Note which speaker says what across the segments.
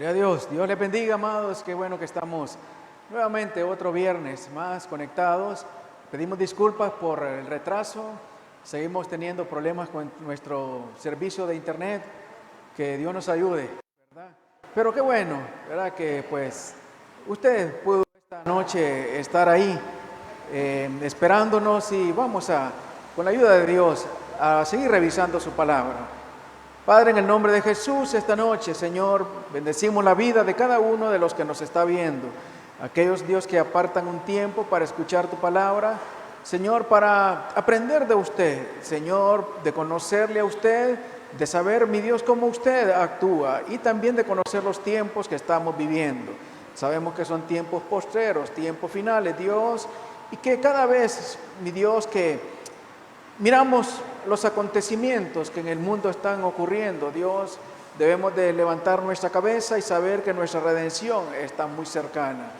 Speaker 1: Gloria a Dios. Dios les bendiga, amados. Qué bueno que estamos nuevamente otro viernes más conectados. Pedimos disculpas por el retraso. Seguimos teniendo problemas con nuestro servicio de internet. Que Dios nos ayude, ¿verdad? Pero qué bueno, ¿verdad? Que pues usted pudo esta noche estar ahí esperándonos y vamos a, con la ayuda de Dios, a seguir revisando su palabra. Padre, en el nombre de Jesús, esta noche, Señor, bendecimos la vida de cada uno de los que nos está viendo. Aquellos, Dios, que apartan un tiempo para escuchar tu palabra, Señor, para aprender de usted, Señor, de conocerle a usted, de saber, mi Dios, cómo usted actúa y también de conocer los tiempos que estamos viviendo. Sabemos que son tiempos postreros, tiempos finales, Dios, y que cada vez, mi Dios, que miramos los acontecimientos que en el mundo están ocurriendo, Dios, debemos de levantar nuestra cabeza y saber que nuestra redención está muy cercana.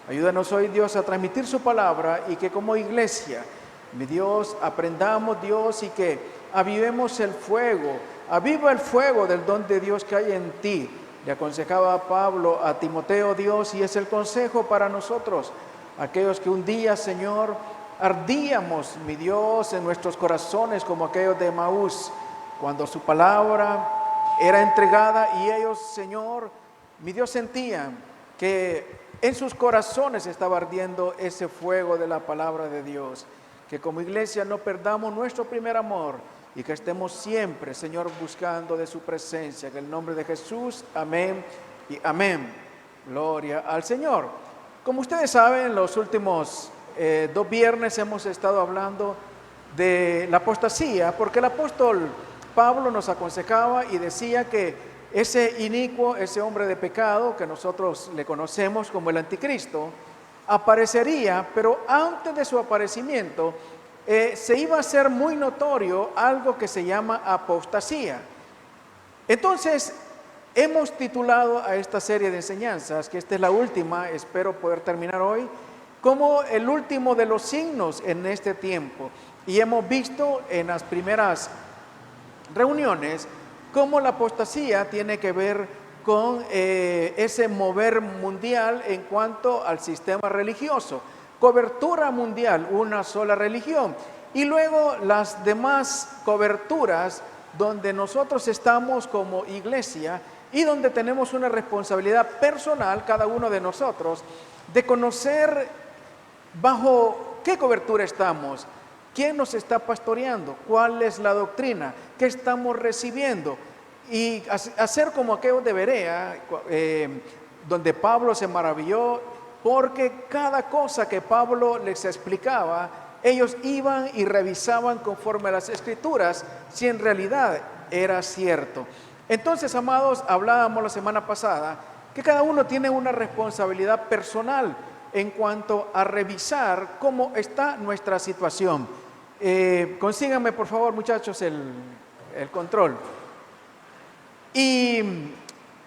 Speaker 1: Ayúdanos hoy, Dios, a transmitir su palabra y que como iglesia, mi Dios, aprendamos, Dios, y que avivemos el fuego, aviva el fuego del don de Dios que hay en ti. Le aconsejaba Pablo a Timoteo, Dios, y es el consejo para nosotros, aquellos que un día, Señor, ardíamos, mi Dios, en nuestros corazones como aquellos de Emaús, cuando su palabra era entregada y ellos, Señor, mi Dios, sentían que en sus corazones estaba ardiendo ese fuego de la palabra de Dios. Que como iglesia no perdamos nuestro primer amor y que estemos siempre, Señor, buscando de su presencia. En el nombre de Jesús, amén y amén. Gloria al Señor. Como ustedes saben, los últimos 2 viernes hemos estado hablando de la apostasía, porque el apóstol Pablo nos aconsejaba y decía que ese inicuo, ese hombre de pecado que nosotros le conocemos como el anticristo, aparecería, pero antes de su aparecimiento se iba a hacer muy notorio algo que se llama apostasía. Entonces, hemos titulado a esta serie de enseñanzas, que esta es la última, espero poder terminar hoy, como el último de los signos en este tiempo. Y hemos visto en las primeras reuniones cómo la apostasía tiene que ver con ese mover mundial en cuanto al sistema religioso, cobertura mundial, una sola religión, y luego las demás coberturas donde nosotros estamos como iglesia y donde tenemos una responsabilidad personal, cada uno de nosotros, de conocer bajo qué cobertura estamos, quién nos está pastoreando, cuál es la doctrina, qué estamos recibiendo, y hacer como aquellos de Berea, donde Pablo se maravilló, porque cada cosa que Pablo les explicaba, ellos iban y revisaban conforme a las Escrituras, si en realidad era cierto. Entonces, amados, hablábamos la semana pasada, que cada uno tiene una responsabilidad personal en cuanto a revisar cómo está nuestra situación. Consíganme, por favor, muchachos, el control. Y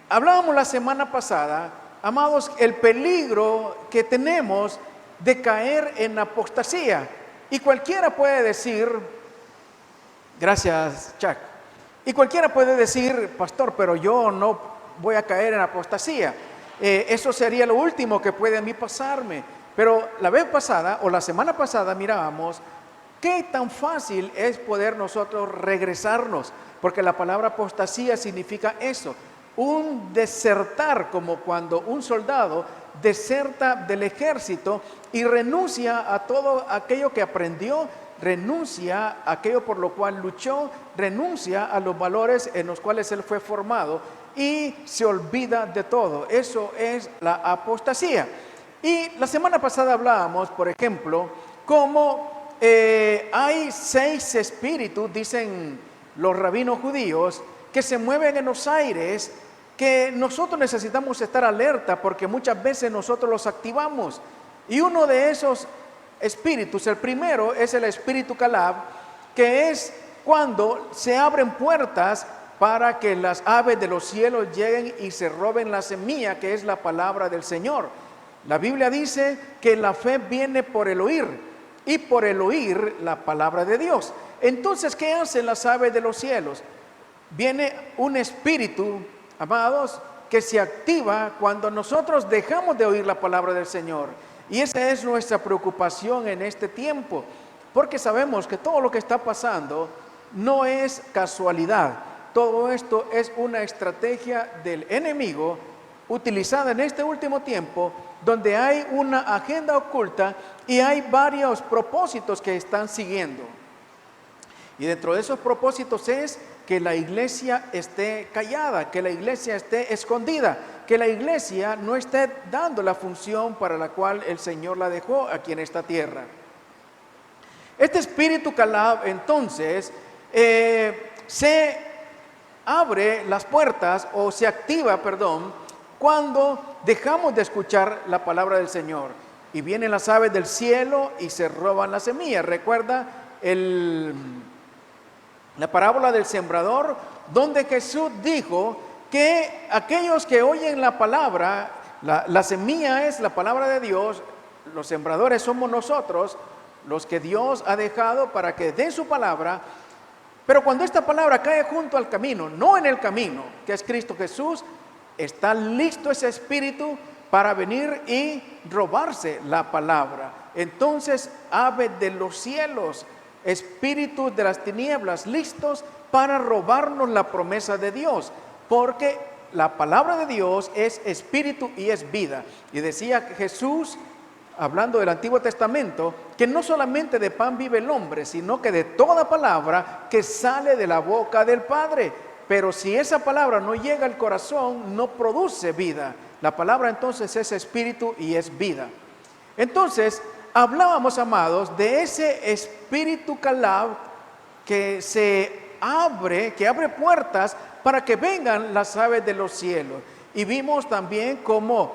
Speaker 1: hablábamos la semana pasada, amados, el peligro que tenemos de caer en apostasía. Y cualquiera puede decir, gracias, Chuck, y cualquiera puede decir, pastor, pero yo no voy a caer en apostasía. Eso sería lo último que puede a mí pasarme. Pero la vez pasada o la semana pasada mirábamos qué tan fácil es poder nosotros regresarnos, porque la palabra apostasía significa eso, un desertar, como cuando un soldado deserta del ejército y renuncia a todo aquello que aprendió, renuncia a aquello por lo cual luchó, renuncia a los valores en los cuales él fue formado y se olvida de todo. Eso es la apostasía. Y la semana pasada hablábamos, por ejemplo, cómo hay 6 espíritus, dicen los rabinos judíos, que se mueven en los aires, que nosotros necesitamos estar alerta porque muchas veces nosotros los activamos. Y uno de esos espíritus, el primero es el espíritu Calab, que es cuando se abren puertas para que las aves de los cielos lleguen y se roben la semilla, que es la palabra del Señor. La Biblia dice que la fe viene por el oír, y por el oír la palabra de Dios. Entonces, ¿qué hacen las aves de los cielos? Viene un espíritu, amados, que se activa cuando nosotros dejamos de oír la palabra del Señor. Y esa es nuestra preocupación en este tiempo, porque sabemos que todo lo que está pasando no es casualidad. Todo esto es una estrategia del enemigo utilizada en este último tiempo, donde hay una agenda oculta y hay varios propósitos que están siguiendo. Y dentro de esos propósitos es que la iglesia esté callada, que la iglesia esté escondida, que la iglesia no esté dando la función para la cual el Señor la dejó aquí en esta tierra. Este espíritu Calab entonces se abre las puertas, o se activa, cuando dejamos de escuchar la palabra del Señor. Y vienen las aves del cielo y se roban la semilla. Recuerda la parábola del sembrador, donde Jesús dijo que aquellos que oyen la palabra, la semilla es la palabra de Dios, los sembradores somos nosotros, los que Dios ha dejado para que den su palabra. Pero cuando esta palabra cae junto al camino, no en el camino, que es Cristo Jesús, está listo ese espíritu para venir y robarse la palabra. Entonces, ave de los cielos, espíritus de las tinieblas, listos para robarnos la promesa de Dios, porque la palabra de Dios es espíritu y es vida. Y decía Jesús, hablando del Antiguo Testamento, que no solamente de pan vive el hombre, sino que de toda palabra que sale de la boca del Padre. Pero si esa palabra no llega al corazón, no produce vida. La palabra entonces es espíritu y es vida. Entonces, hablábamos, amados, de ese espíritu Calab que abre puertas para que vengan las aves de los cielos. Y vimos también cómo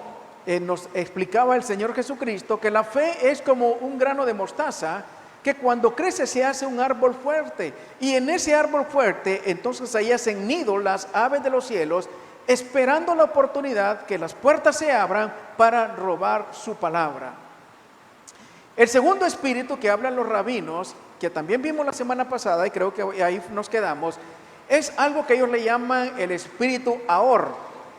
Speaker 1: nos explicaba el Señor Jesucristo que la fe es como un grano de mostaza, que cuando crece se hace un árbol fuerte, y en ese árbol fuerte entonces ahí hacen nido las aves de los cielos, esperando la oportunidad que las puertas se abran para robar su palabra. El segundo espíritu que hablan los rabinos, que también vimos la semana pasada y creo que ahí nos quedamos, es algo que ellos le llaman el espíritu Ahor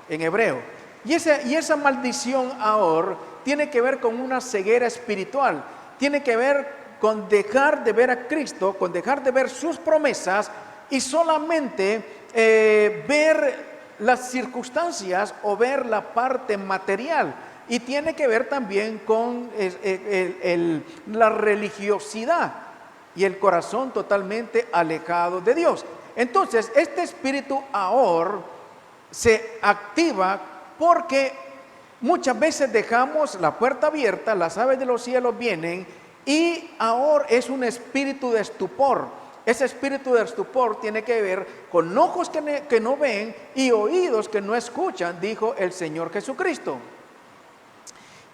Speaker 1: en hebreo. Y esa maldición Ahor tiene que ver con una ceguera espiritual, tiene que ver con dejar de ver a Cristo, con dejar de ver sus promesas y solamente ver las circunstancias o ver la parte material. Y tiene que ver también con la religiosidad y el corazón totalmente alejado de Dios. Entonces, este espíritu Ahor se activa porque muchas veces dejamos la puerta abierta, las aves de los cielos vienen, y Ahor es un espíritu de estupor. Ese espíritu de estupor tiene que ver con ojos que no ven y oídos que no escuchan, dijo el Señor Jesucristo.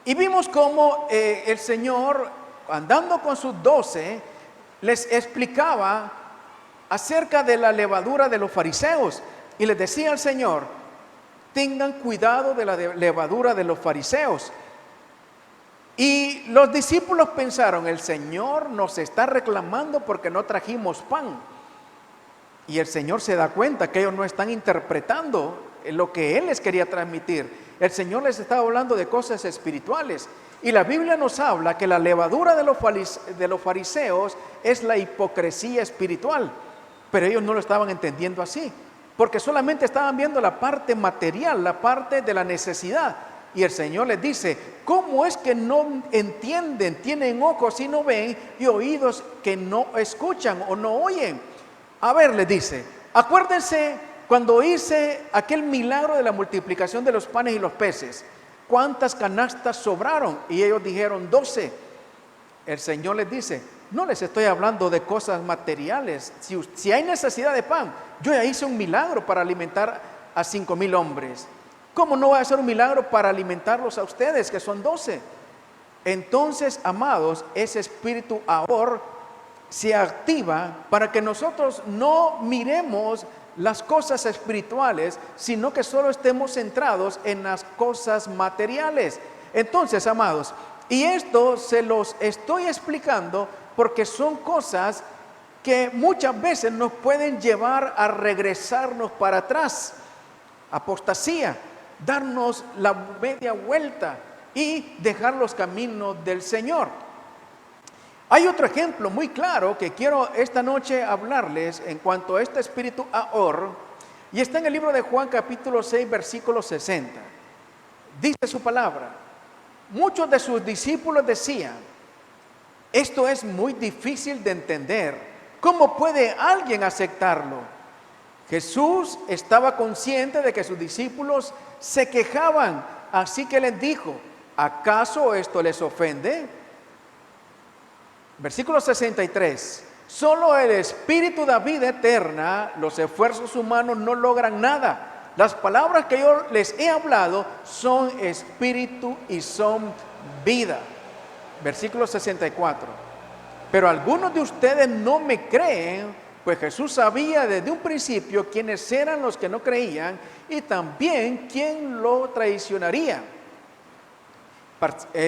Speaker 1: Y vimos cómo el Señor, andando con sus 12, les explicaba acerca de la levadura de los fariseos. Y les decía al Señor, tengan cuidado de la levadura de los fariseos. Y los discípulos pensaron, el Señor nos está reclamando porque no trajimos pan. Y el Señor se da cuenta que ellos no están interpretando lo que Él les quería transmitir. El Señor les estaba hablando de cosas espirituales. Y la Biblia nos habla que la levadura de los fariseos es la hipocresía espiritual. Pero ellos no lo estaban entendiendo así, porque solamente estaban viendo la parte material, la parte de la necesidad. Y el Señor les dice, ¿cómo es que no entienden? Tienen ojos y no ven, y oídos que no escuchan o no oyen. A ver, les dice, acuérdense cuando hice aquel milagro de la multiplicación de los panes y los peces, ¿cuántas canastas sobraron? Y ellos dijeron 12. El Señor les dice, no les estoy hablando de cosas materiales. Si hay necesidad de pan, yo ya hice un milagro para alimentar a 5,000 hombres. ¿Cómo no voy a hacer un milagro para alimentarlos a ustedes, que son 12? Entonces, amados, ese espíritu Ahor se activa para que nosotros no miremos las cosas espirituales, sino que solo estemos centrados en las cosas materiales. Entonces, amados, y esto se los estoy explicando porque son cosas que muchas veces nos pueden llevar a regresarnos para atrás. Apostasía. darnos la media vuelta y dejar los caminos del Señor. Hay otro ejemplo muy claro que quiero esta noche hablarles en cuanto a este espíritu Ahor, y está en el libro de Juan capítulo 6 versículo 60. Dice su palabra: muchos de sus discípulos decían, esto es muy difícil de entender, ¿cómo puede alguien aceptarlo? Jesús estaba consciente de que sus discípulos se quejaban, así que les dijo, ¿acaso esto les ofende? Versículo 63, solo el Espíritu da vida eterna, los esfuerzos humanos no logran nada. Las palabras que yo les he hablado son espíritu y son vida. Versículo 64, pero algunos de ustedes no me creen, pues Jesús sabía desde un principio quiénes eran los que no creían y también quién lo traicionaría.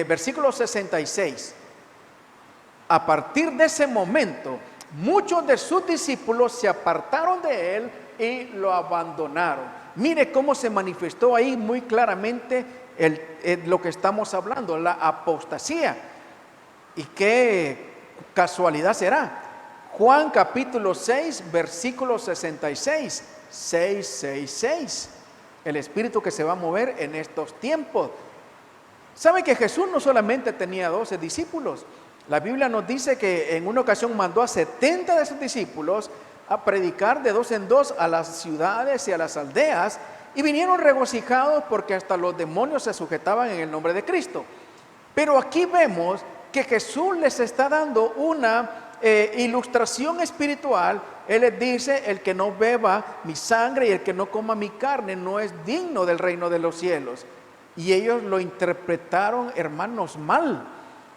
Speaker 1: Versículo 66, a partir de ese momento, muchos de sus discípulos se apartaron de él y lo abandonaron. Mire cómo se manifestó ahí muy claramente lo que estamos hablando, la apostasía. Y qué casualidad será. Juan capítulo 6, versículo 66, 666. El espíritu que se va a mover en estos tiempos. ¿Sabe que Jesús no solamente tenía 12 discípulos? La Biblia nos dice que en una ocasión mandó a 70 de sus discípulos a predicar de 2 en 2 a las ciudades y a las aldeas, y vinieron regocijados porque hasta los demonios se sujetaban en el nombre de Cristo. Pero aquí vemos que Jesús les está dando una ilustración espiritual. Él les dice, el que no beba mi sangre y el que no coma mi carne no es digno del reino de los cielos. Y ellos lo interpretaron, hermanos, mal.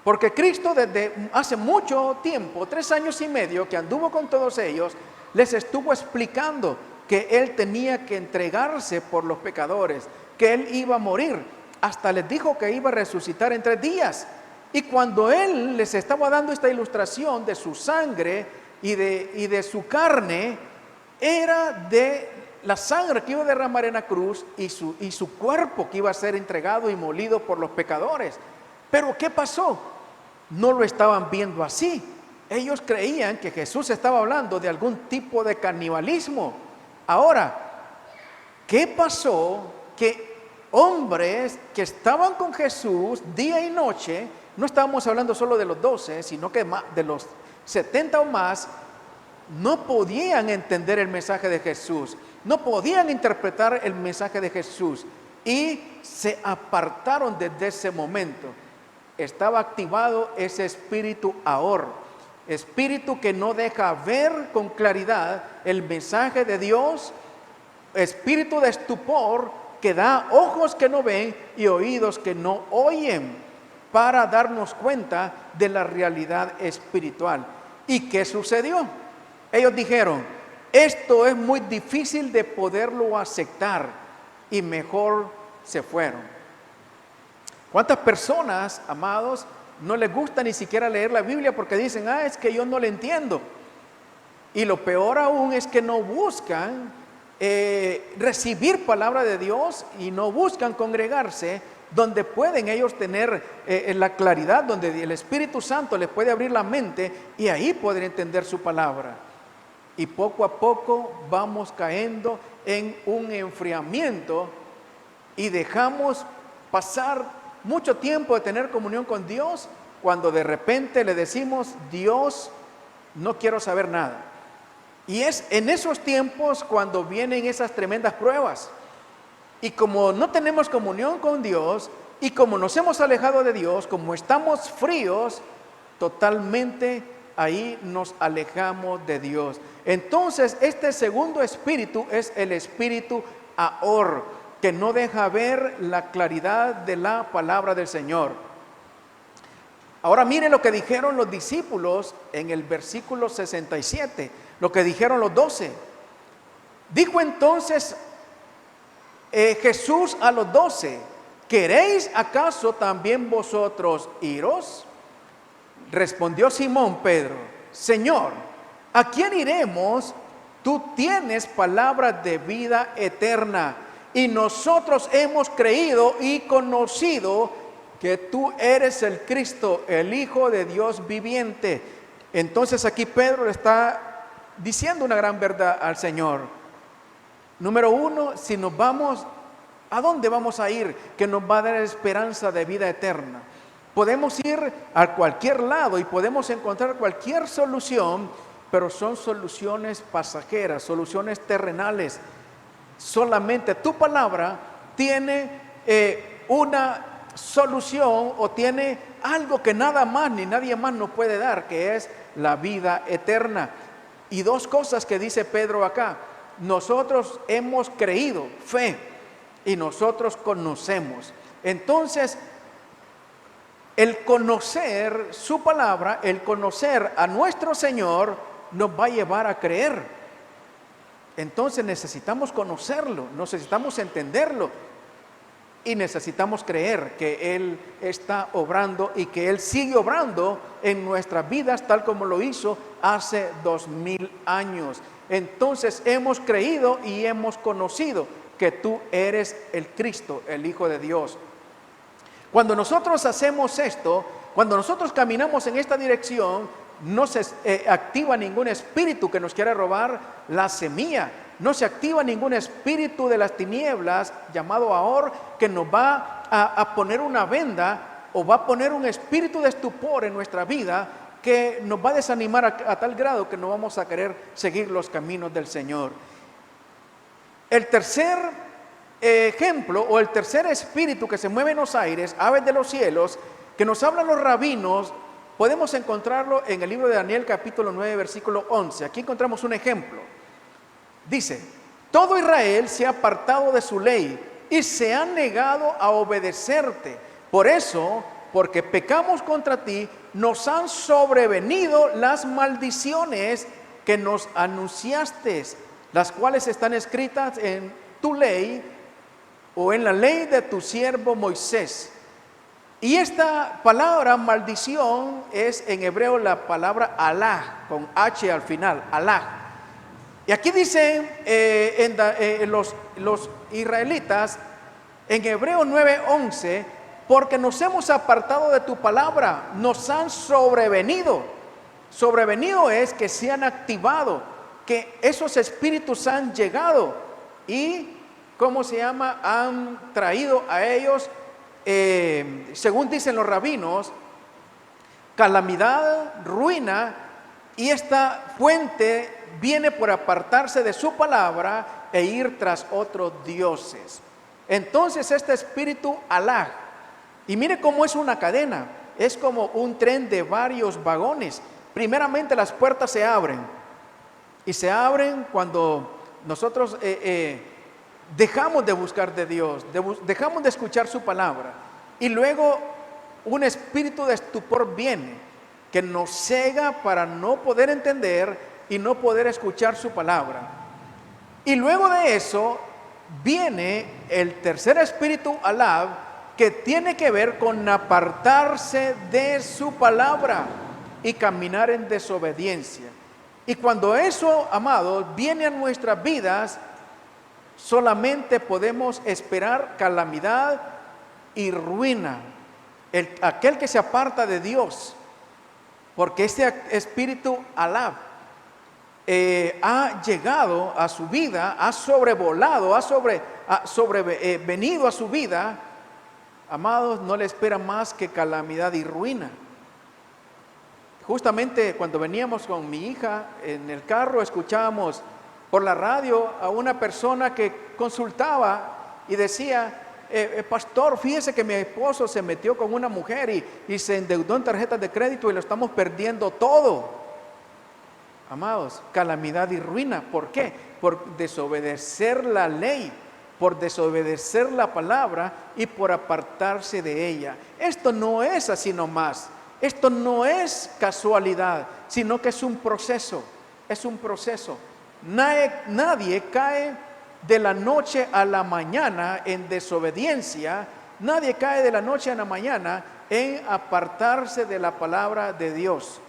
Speaker 1: Porque Cristo desde hace mucho tiempo, 3 años y medio que anduvo con todos ellos, les estuvo explicando que Él tenía que entregarse por los pecadores, que Él iba a morir. Hasta les dijo que iba a resucitar en 3 días. Y cuando Él les estaba dando esta ilustración de su sangre y de su carne, era de la sangre que iba a derramar en la cruz y su cuerpo que iba a ser entregado y molido por los pecadores. Pero ¿qué pasó? No lo estaban viendo así. Ellos creían que Jesús estaba hablando de algún tipo de canibalismo. Ahora, ¿qué pasó? Que hombres que estaban con Jesús día y noche, no estábamos hablando solo de los 12, sino que de los 70 o más, no podían entender el mensaje de Jesús, no podían interpretar el mensaje de Jesús y se apartaron desde ese momento. Estaba activado ese espíritu Ahor, espíritu que no deja ver con claridad el mensaje de Dios, espíritu de estupor que da ojos que no ven y oídos que no oyen, para darnos cuenta de la realidad espiritual. ¿Y qué sucedió? Ellos dijeron, esto es muy difícil de poderlo aceptar, y mejor se fueron. ¿Cuántas personas, amados, no les gusta ni siquiera leer la Biblia porque dicen, es que yo no le entiendo? Y lo peor aún es que no buscan recibir palabra de Dios y no buscan congregarse donde pueden ellos tener la claridad, donde el Espíritu Santo les puede abrir la mente y ahí poder entender su palabra. Y poco a poco vamos cayendo en un enfriamiento y dejamos pasar mucho tiempo de tener comunión con Dios, cuando de repente le decimos, Dios, no quiero saber nada. Y es en esos tiempos cuando vienen esas tremendas pruebas. Y como no tenemos comunión con Dios, y como nos hemos alejado de Dios, como estamos fríos, totalmente ahí nos alejamos de Dios. Entonces, este segundo espíritu es el espíritu Ahor, que no deja ver la claridad de la palabra del Señor. Ahora miren lo que dijeron los discípulos en el versículo 67, lo que dijeron los 12. Dijo entonces Jesús a los 12, ¿queréis acaso también vosotros iros? Respondió Simón Pedro, Señor, ¿a quién iremos? Tú tienes palabras de vida eterna, y nosotros hemos creído y conocido que tú eres el Cristo, el Hijo de Dios viviente. Entonces aquí Pedro le está diciendo una gran verdad al Señor. Número uno, si nos vamos, ¿a dónde vamos a ir que nos va a dar esperanza de vida eterna? Podemos ir a cualquier lado y podemos encontrar cualquier solución, pero son soluciones pasajeras, soluciones terrenales. Solamente tu palabra tiene una solución o tiene algo que nada más ni nadie más nos puede dar, que es la vida eterna. Y dos cosas que dice Pedro acá: nosotros hemos creído, fe, y nosotros conocemos. Entonces, el conocer su palabra, el conocer a nuestro Señor, nos va a llevar a creer. Entonces necesitamos conocerlo, necesitamos entenderlo y necesitamos creer que Él está obrando y que Él sigue obrando en nuestras vidas tal como lo hizo hace 2000 años. Entonces hemos creído y hemos conocido que tú eres el Cristo, el Hijo de Dios. Cuando nosotros hacemos esto, cuando nosotros caminamos en esta dirección, no se activa ningún espíritu que nos quiera robar la semilla. No se activa ningún espíritu de las tinieblas llamado Ahor que nos va a poner una venda o va a poner un espíritu de estupor en nuestra vida que nos va a desanimar a tal grado que no vamos a querer seguir los caminos del Señor. El tercer ejemplo o el tercer espíritu que se mueve en los aires, aves de los cielos, que nos hablan los rabinos, podemos encontrarlo en el libro de Daniel capítulo 9 versículo 11. Aquí encontramos un ejemplo. Dice: todo Israel se ha apartado de su ley y se ha negado a obedecerte. Por eso, porque pecamos contra ti, nos han sobrevenido las maldiciones que nos anunciaste, las cuales están escritas en tu ley o en la ley de tu siervo Moisés. Y esta palabra maldición es en hebreo la palabra alá, con H al final, alá. Y aquí dice los israelitas en Hebreo 9:11, porque nos hemos apartado de tu palabra, nos han sobrevenido. Sobrevenido es que se han activado, que esos espíritus han llegado y, ¿cómo se llama? Han traído a ellos, según dicen los rabinos, calamidad, ruina, y esta fuente viene por apartarse de su palabra e ir tras otros dioses. Entonces este espíritu alá, y mire cómo es una cadena, es como un tren de varios vagones. Primeramente las puertas se abren, y se abren cuando nosotros dejamos de buscar de Dios, dejamos de escuchar su palabra, y luego un espíritu de estupor viene, que nos cega para no poder entender y no poder escuchar su palabra. Y luego de eso viene el tercer espíritu alab, que tiene que ver con apartarse de su palabra y caminar en desobediencia. Y cuando eso, amados, viene a nuestras vidas, solamente podemos esperar calamidad y ruina. Aquel que se aparta de Dios, porque este espíritu alab ha llegado a su vida, ha sobrevolado, venido a su vida, amados, no le espera más que calamidad y ruina. Justamente cuando veníamos con mi hija en el carro, escuchábamos por la radio a una persona que consultaba y decía: pastor, fíjese que mi esposo se metió con una mujer y se endeudó en tarjetas de crédito y lo estamos perdiendo todo. Amados, calamidad y ruina. ¿Por qué? Por desobedecer la ley, por desobedecer la palabra y por apartarse de ella. Esto no es así nomás. Esto no es casualidad, sino que es un proceso. Es un proceso. Nadie cae de la noche a la mañana en desobediencia. Nadie cae de la noche a la mañana en apartarse de la palabra de Dios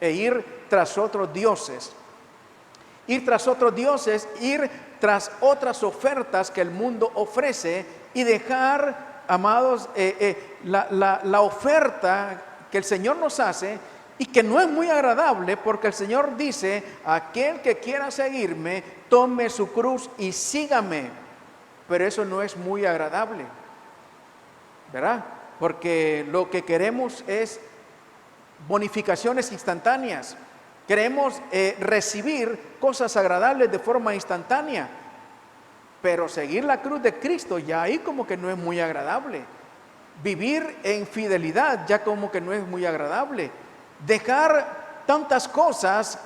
Speaker 1: e ir tras otros dioses. ir tras otros dioses, ir tras otras ofertas que el mundo ofrece y dejar, amados, la oferta que el Señor nos hace y que no es muy agradable, porque el Señor dice: aquel que quiera seguirme, tome su cruz y sígame. Pero eso no es muy agradable, ¿verdad? Porque lo que queremos es bonificaciones instantáneas. Queremos recibir cosas agradables de forma instantánea. Pero seguir la cruz de Cristo ya ahí como que no es muy agradable. Vivir en fidelidad ya como que no es muy agradable. Dejar tantas cosas,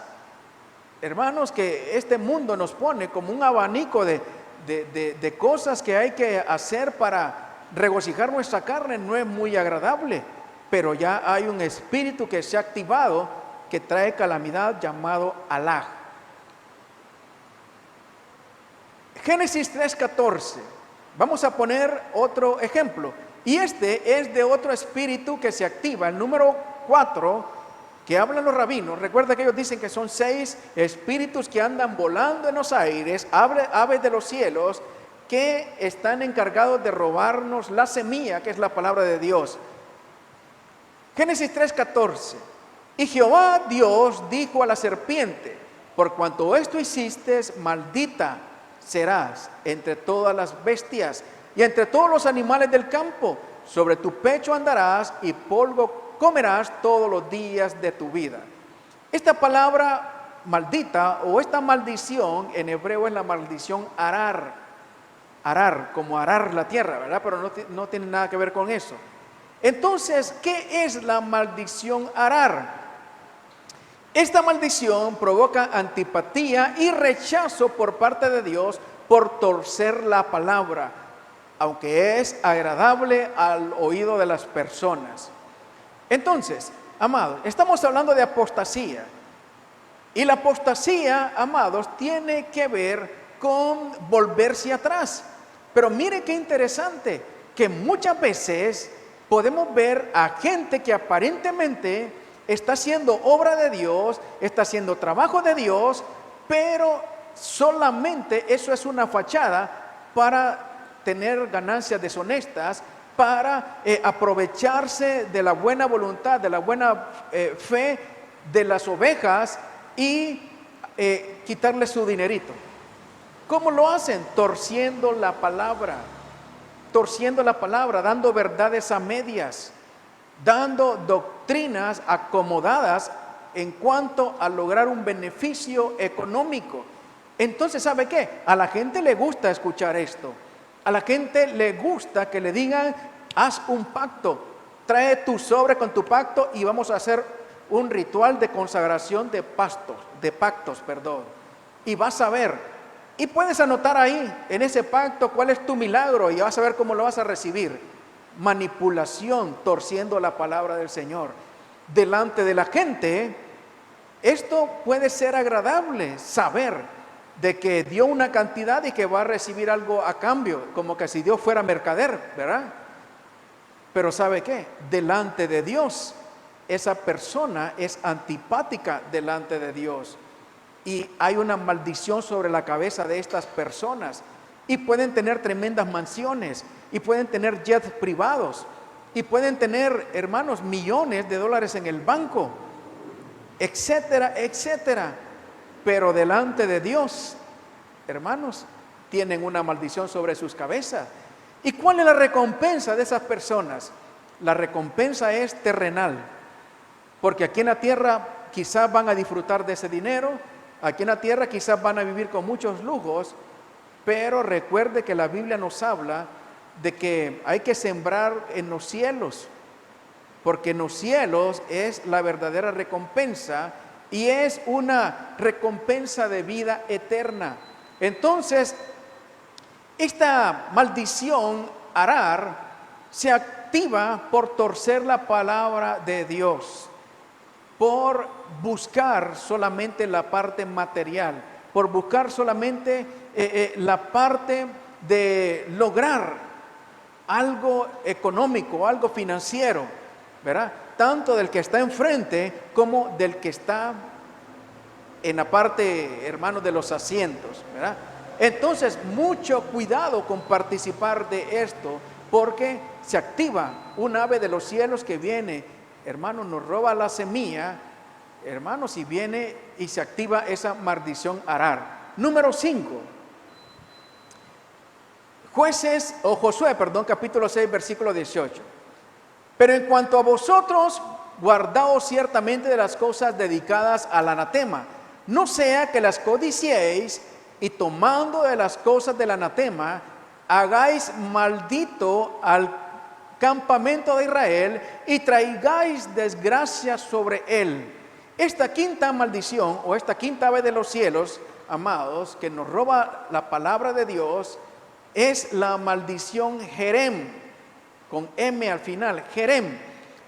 Speaker 1: hermanos, que este mundo nos pone como un abanico de cosas que hay que hacer para regocijar nuestra carne, no es muy agradable. Pero ya hay un espíritu que se ha activado, que trae calamidad, llamado Alaj. Génesis 3:14. Vamos a poner otro ejemplo. Y este es de otro espíritu que se activa, el número 4, que hablan los rabinos. Recuerda que ellos dicen que son 6 espíritus que andan volando en los aires, aves de los cielos, que están encargados de robarnos la semilla, que es la palabra de Dios. Génesis 3:14. Y Jehová Dios dijo a la serpiente: por cuanto esto hiciste, maldita serás entre todas las bestias y entre todos los animales del campo. Sobre tu pecho andarás y polvo comerás todos los días de tu vida. Esta palabra maldita o esta maldición en hebreo es la maldición arar. Arar, como arar la tierra, ¿verdad? Pero no tiene nada que ver con eso. Entonces, ¿qué es la maldición arar? Esta maldición provoca antipatía y rechazo por parte de Dios por torcer la palabra, aunque es agradable al oído de las personas. Entonces, amados, estamos hablando de apostasía. Y la apostasía, amados, tiene que ver con volverse atrás. Pero mire qué interesante, que muchas veces podemos ver a gente que aparentemente está haciendo obra de Dios, está haciendo trabajo de Dios, pero solamente eso es una fachada para tener ganancias deshonestas, para aprovecharse de la buena voluntad, de la buena fe de las ovejas y quitarle su dinerito. ¿Cómo lo hacen? Torciendo la palabra, dando verdades a medias, dando doctrinas acomodadas en cuanto a lograr un beneficio económico. Entonces, ¿sabe qué? A la gente le gusta escuchar esto. A la gente le gusta que le digan: haz un pacto, trae tu sobre con tu pacto y vamos a hacer un ritual de consagración de pactos, y vas a ver. Y puedes anotar ahí, en ese pacto, cuál es tu milagro y vas a ver cómo lo vas a recibir. Manipulación, torciendo la palabra del Señor delante de la gente. Esto puede ser agradable, saber de que dio una cantidad y que va a recibir algo a cambio, como que si Dios fuera mercader, ¿verdad? Pero ¿sabe qué? Delante de Dios, esa persona es antipática delante de Dios. Y hay una maldición sobre la cabeza de estas personas. Y pueden tener tremendas mansiones, y pueden tener jets privados, y pueden tener, hermanos, millones de dólares en el banco, etcétera, etcétera. Pero delante de Dios, hermanos, tienen una maldición sobre sus cabezas. ¿Y cuál es la recompensa de esas personas? La recompensa es terrenal, porque aquí en la tierra quizás van a disfrutar de ese dinero, aquí en la tierra quizás van a vivir con muchos lujos, pero recuerde que la Biblia nos habla de que hay que sembrar en los cielos, porque en los cielos es la verdadera recompensa y es una recompensa de vida eterna. Entonces, esta maldición, arar, se activa por torcer la palabra de Dios, por buscar solamente la parte material, por buscar solamente la parte de lograr algo económico, algo financiero, ¿verdad? Tanto del que está enfrente como del que está en la parte, hermanos, de los asientos, ¿verdad? Entonces, mucho cuidado con participar de esto, porque se activa un ave de los cielos que viene, hermanos, nos roba la semilla, hermanos, y viene y se activa esa maldición arar. Número 5. Josué, capítulo 6, versículo 18. Pero en cuanto a vosotros, guardaos ciertamente de las cosas dedicadas al anatema, no sea que las codiciéis y tomando de las cosas del anatema, hagáis maldito al campamento de Israel y traigáis desgracia sobre él. Esta quinta maldición o esta quinta ave de los cielos, amados, que nos roba la palabra de Dios, es la maldición Jerem, con M al final, Jerem.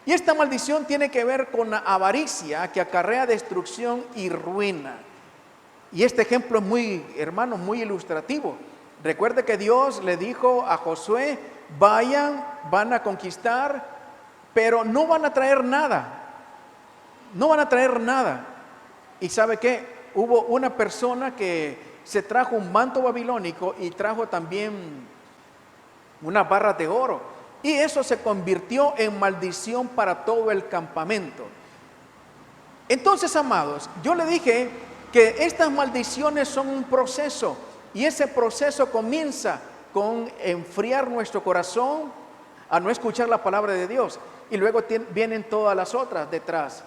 Speaker 1: Y esta maldición tiene que ver con la avaricia que acarrea destrucción y ruina. Y este ejemplo es muy, hermano, muy ilustrativo. Recuerde que Dios le dijo a Josué, vayan, van a conquistar, pero no van a traer nada. No van a traer nada. ¿Y sabe qué? Hubo una persona que se trajo un manto babilónico y trajo también unas barras de oro. Y eso se convirtió en maldición para todo el campamento. Entonces, amados, yo le dije que estas maldiciones son un proceso. Y ese proceso comienza con enfriar nuestro corazón a no escuchar la palabra de Dios. Y luego vienen todas las otras detrás.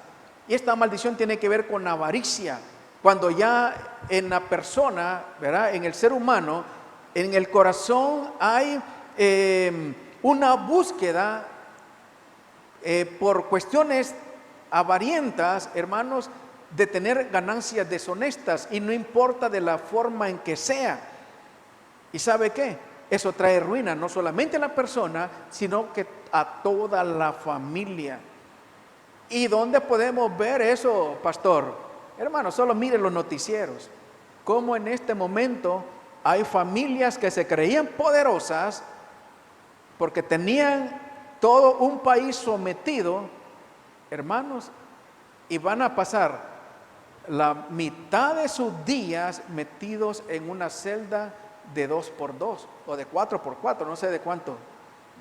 Speaker 1: Y esta maldición tiene que ver con avaricia. Cuando ya en la persona, ¿verdad?, en el ser humano, en el corazón hay una búsqueda por cuestiones avarientas, hermanos, de tener ganancias deshonestas, y no importa de la forma en que sea. ¿Y sabe qué? Eso trae ruina no solamente a la persona, sino que a toda la familia. ¿Y dónde podemos ver eso, pastor? Hermano, solo mire los noticieros. Cómo en este momento hay familias que se creían poderosas porque tenían todo un país sometido, hermanos, y van a pasar la mitad de sus días metidos en una celda de 2x2 o de 4x4, no sé de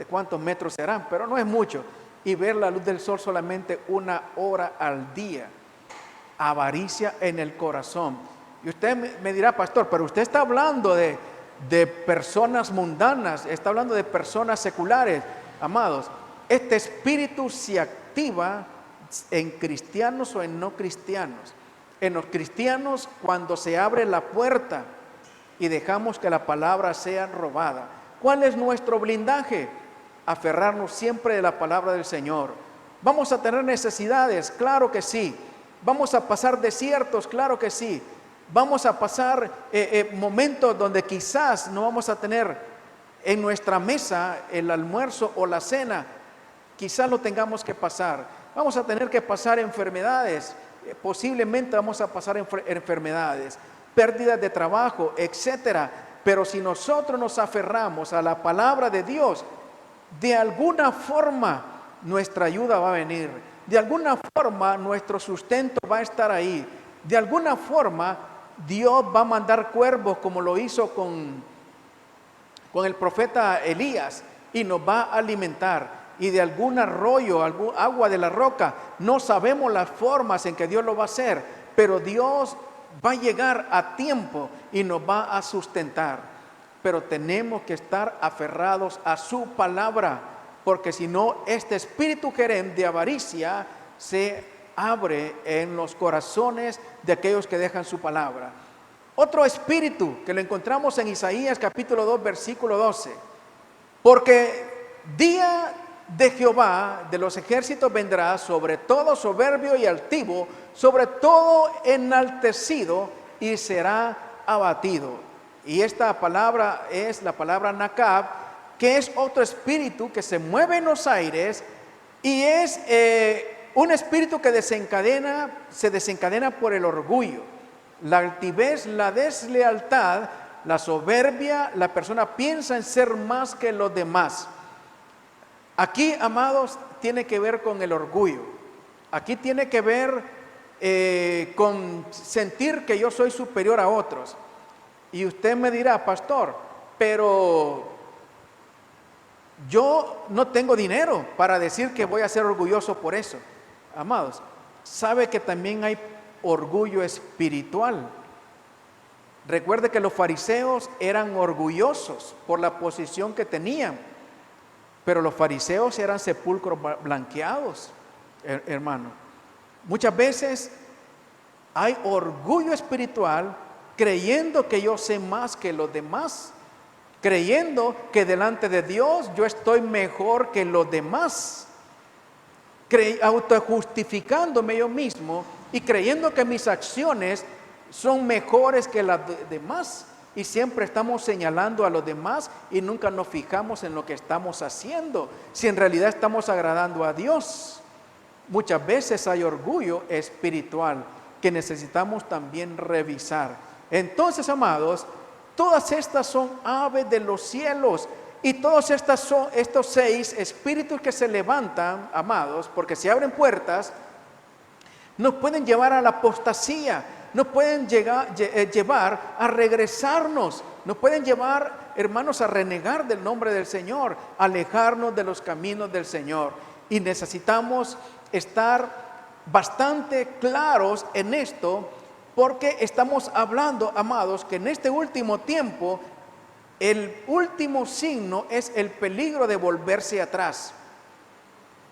Speaker 1: cuántos metros serán, pero no es mucho, y ver la luz del sol solamente 1 hora al día. Avaricia en el corazón. Y usted me dirá, pastor, pero usted está hablando de personas mundanas, está hablando de personas seculares. Amados, este espíritu se activa en cristianos o en no cristianos. En los cristianos, cuando se abre la puerta y dejamos que la palabra sea robada. ¿Cuál es nuestro blindaje? Aferrarnos siempre de la palabra del Señor. ¿Vamos a tener necesidades? Claro que sí. ¿Vamos a pasar desiertos? Claro que sí. ¿Vamos a pasar momentos donde quizás no vamos a tener en nuestra mesa el almuerzo o la cena? Quizás lo tengamos que pasar. Vamos a tener que pasar enfermedades. Posiblemente vamos a pasar enfermedades, pérdidas de trabajo, etcétera. Pero si nosotros nos aferramos a la palabra de Dios, de alguna forma nuestra ayuda va a venir. De alguna forma nuestro sustento va a estar ahí. De alguna forma Dios va a mandar cuervos, como lo hizo con el profeta Elías, y nos va a alimentar. Y de algún arroyo, algún agua de la roca, no sabemos las formas en que Dios lo va a hacer, pero Dios va a llegar a tiempo y nos va a sustentar. Pero tenemos que estar aferrados a su palabra, porque si no, este espíritu Jerem de avaricia se abre en los corazones de aquellos que dejan su palabra. Otro espíritu que lo encontramos en Isaías capítulo 2, versículo 12. Porque día de Jehová de los ejércitos vendrá sobre todo soberbio y altivo, sobre todo enaltecido, y será abatido. Y esta palabra es la palabra Nakab, que es otro espíritu que se mueve en los aires, y es un espíritu que se desencadena por el orgullo, la altivez, la deslealtad, la soberbia. La persona piensa en ser más que los demás. Aquí, amados, tiene que ver con el orgullo. Aquí tiene que ver con sentir que yo soy superior a otros. Y usted me dirá, pastor, pero yo no tengo dinero para decir que voy a ser orgulloso por eso. Amados, sabe que también hay orgullo espiritual. Recuerde que los fariseos eran orgullosos por la posición que tenían, pero los fariseos eran sepulcros blanqueados, hermano. Muchas veces hay orgullo espiritual creyendo que yo sé más que los demás, creyendo que delante de Dios yo estoy mejor que los demás, autojustificándome yo mismo y creyendo que mis acciones son mejores que las demás, y siempre estamos señalando a los demás y nunca nos fijamos en lo que estamos haciendo, si en realidad estamos agradando a Dios. Muchas veces hay orgullo espiritual que necesitamos también revisar. Entonces, amados, todas estas son aves de los cielos, y todos estos 6 espíritus que se levantan, amados, porque se abren puertas, nos pueden llevar a la apostasía, nos pueden llevar a regresarnos, nos pueden llevar, hermanos, a renegar del nombre del Señor, a alejarnos de los caminos del Señor. Y necesitamos estar bastante claros en esto, porque estamos hablando, amados, que en este último tiempo el último signo es el peligro de volverse atrás,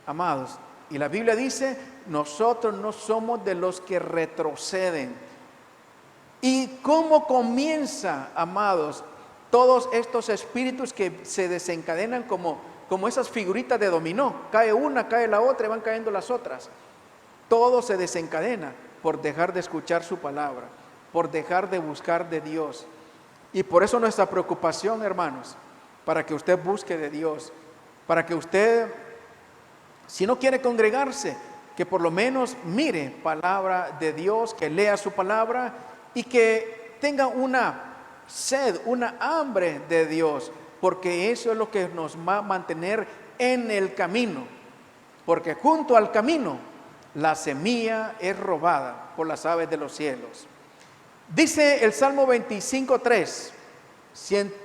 Speaker 1: amados. Y la Biblia dice, nosotros no somos de los que retroceden. ¿Y cómo comienza, amados, todos estos espíritus que se desencadenan como esas figuritas de dominó? Cae una, cae la otra y van cayendo las otras. Todo se desencadena por dejar de escuchar su palabra, por dejar de buscar de Dios. Y por eso nuestra preocupación, hermanos, para que usted busque de Dios, para que usted, si no quiere congregarse, que por lo menos mire palabra de Dios, que lea su palabra y que tenga una sed, una hambre de Dios, porque eso es lo que nos va a mantener en el camino, porque junto al camino la semilla es robada por las aves de los cielos. Dice el Salmo 25:3,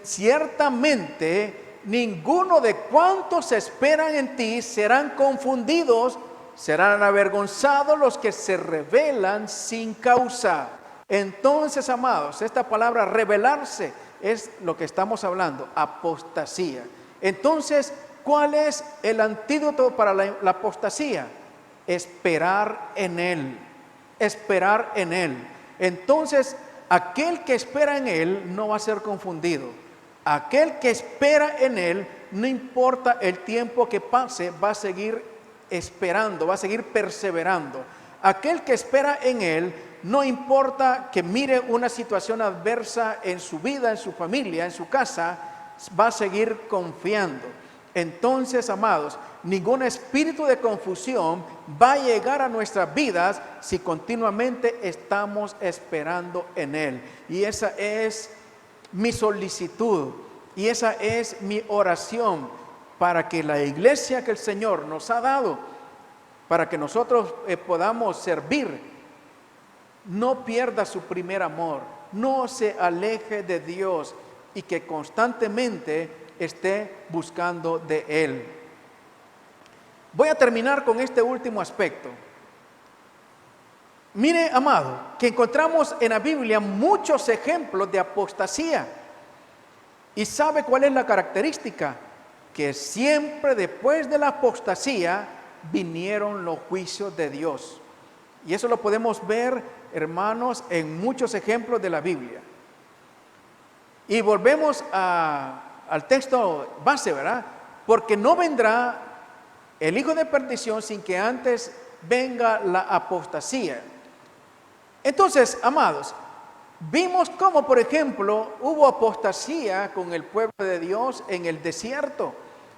Speaker 1: ciertamente ninguno de cuantos esperan en ti serán confundidos, serán avergonzados los que se rebelan sin causa. Entonces, amados, esta palabra rebelarse es lo que estamos hablando, apostasía. Entonces, ¿cuál es el antídoto para la apostasía? Esperar en Él, esperar en Él. Entonces, aquel que espera en Él no va a ser confundido. Aquel que espera en Él, no importa el tiempo que pase, va a seguir esperando, va a seguir perseverando. Aquel que espera en Él, no importa que mire una situación adversa en su vida, en su familia, en su casa, va a seguir confiando. Entonces, amados, ningún espíritu de confusión va a llegar a nuestras vidas si continuamente estamos esperando en Él. Y esa es mi solicitud y esa es mi oración para que la iglesia que el Señor nos ha dado, para que nosotros podamos servir, no pierda su primer amor, no se aleje de Dios y que constantemente esté buscando de Él. Voy a terminar con este último aspecto. Mire, amado, que encontramos en la Biblia muchos ejemplos de apostasía. ¿Y sabe cuál es la característica? Que siempre después de la apostasía vinieron los juicios de Dios. Y eso lo podemos ver, hermanos, en muchos ejemplos de la Biblia. Y volvemos al texto base, ¿verdad? Porque no vendrá el hijo de perdición sin que antes venga la apostasía. Entonces, amados, vimos cómo, por ejemplo, hubo apostasía con el pueblo de Dios en el desierto,